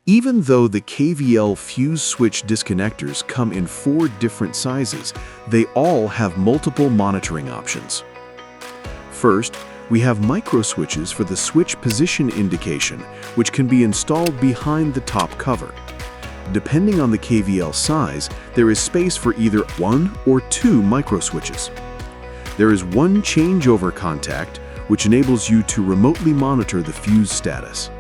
Even though the KVL fuse switch disconnectors come in 4 different sizes, they all have multiple monitoring options. First, we have micro switches for the switch position indication, which can be installed behind the top cover. Depending on the KVL size, there is space for either 1 or 2 micro switches. There is one changeover contact, which enables you to remotely monitor the fuse status.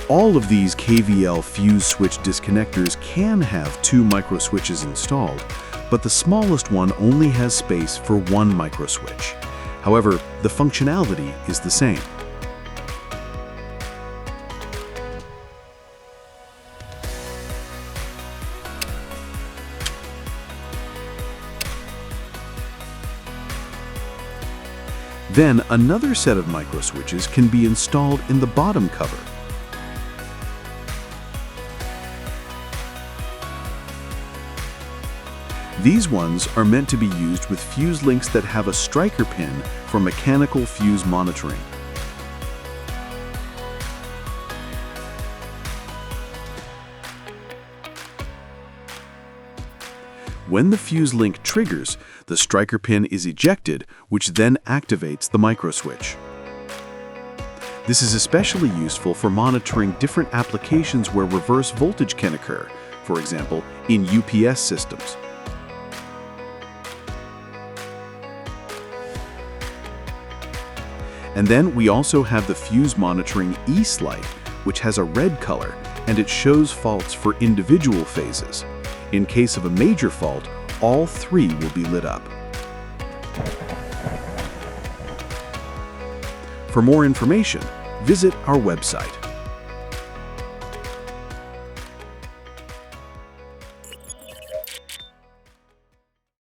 All of these KVL fuse switch disconnectors can have 2 micro switches installed, but the smallest one only has space for 1 micro switch. However, the functionality is the same. Then another set of micro switches can be installed in the bottom cover. These ones are meant to be used with fuse links that have a striker pin for mechanical fuse monitoring. When the fuse link triggers, the striker pin is ejected, which then activates the micro switch. This is especially useful for monitoring different applications where reverse voltage can occur, for example, in UPS systems. And then we also have the fuse monitoring EASE light, which has a red color, and it shows faults for individual phases. In case of a major fault, all 3 will be lit up. For more information, visit our website.